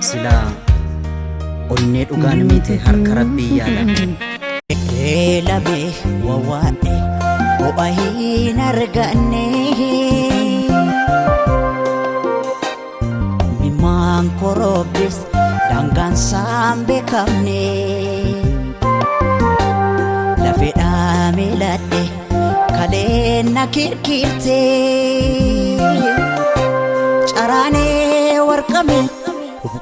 sila onnee dhugaan miti harka rabbii yaala. Labe wawaadhe bu'aa hin arganne mimaan koroobis daangaan saan beekamne lafedhaa miiladhe kaleen na kirkirte caraanee warqame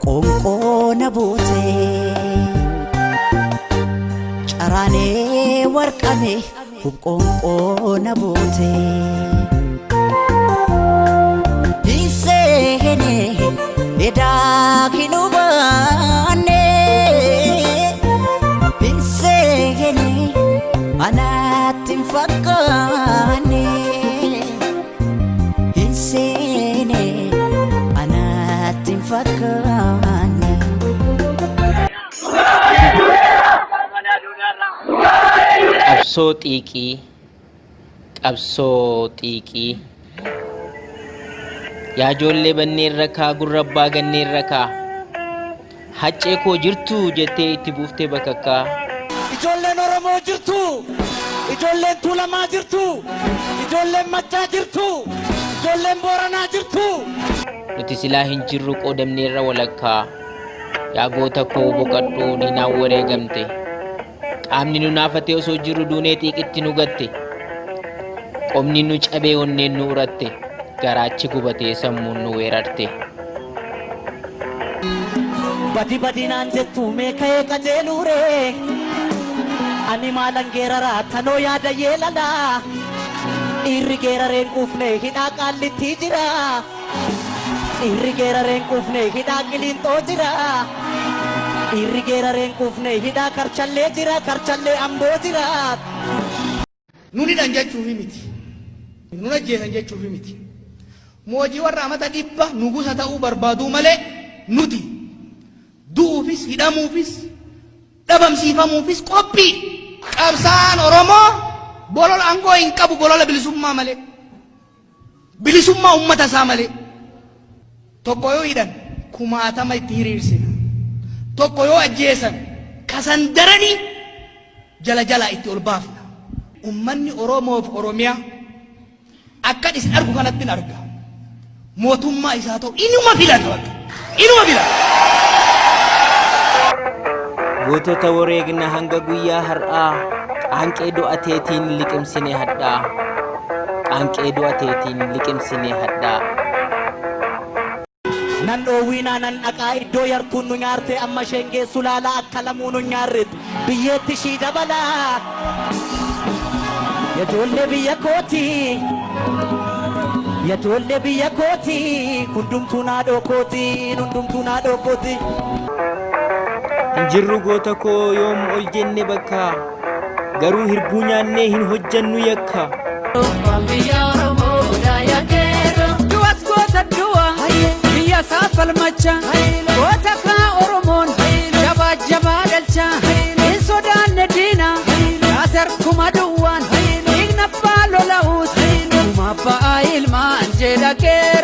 qoonqoo na buute. Caraanee warqame qoonqoo na buute. Hiseene edaa hin hubanne hiseene anaatti hin fakkaanne hiseene anaatti hin fakkaanne. Qabsoo xiiqii yaa ijoollee banneen rakaa gurrabbaa ganneen rakaa haccee koo jirtu jettee itti buuftee bakakkaa. Ijoolleen Oromoo jirtu, ijoolleen Tuulamaa jirtu, ijoolleen Maccaa jirtu, ijoolleen Booranaa jirtu. Nuti silaa hin jirru qoodamneerra walakkaa yaa goota koo boqadhuu diinaan wareegamte. Qaamni nu naafatee osoo jirru duunee xiiqitti nu gatte. Qomni nu cabee onneen nu uratte. Garaachi gubatee sammuun nu weerarte. Badi badinaan jettu meeka'ee qajeelure ani maalan geeraraa tanoo yaada yeelala dhiirri geerareen quufne hidhaa qaallitti jira dhiirri geerareen quufne hidhaa qiliinxoo jira. Dhiirri geerareen quufne hidhaa karchallee jira karchallee amboo jira. Nuni dhan jechuufi miti. Nuna jeesan jechuufi miti. Moojii warra amata dhibba nugusa ta'uu barbaaduu malee nuti du'uufis hidhamuufis dhabamsiifamuufis qophii. Qabsaan Oromoo bolola aangoo hin qabu bolola bilisummaa malee. Bilisummaa uummata isaa malee. Tokko yoo hidhan kumaatama itti hiriirsina. Tokko yoo ajjeesan kasan daranii jala jala itti ol baafna. Ummanni Oromoo fi Oromiyaa akka isin argu kanatti arga. Mootummaa isaa ta'u inuma filata bakka. Inuma filata. Gootota wareegna hanga guyyaa har'aa qaanqee du'ateetiin liqimsine hadhaa. Qaanqee du'ateetiin liqimsine hadhaa. Nan dhoowwiinaa nan dhaqaa iddoo yartuun nu nyaarte amma sheengee sulaalaa akka lamuu nu nyaarretti biyyeetti ishii dabalaa. Yajoollee biyya kooti, yajoollee biyya kooti, hundumtuu naadhoo kooti, hundumtuu naadhoo kooti. Injirru goota koo yoom ol jenne bakka garuu hirbuu nyaannee hin hojjannu yakka. Safal macha, kota ka Oromon, jaba galcha, in Sudan Nedina, Nasser Kumaduan, Igna Palo Laus, Kumapa Ilma, Angela Ke.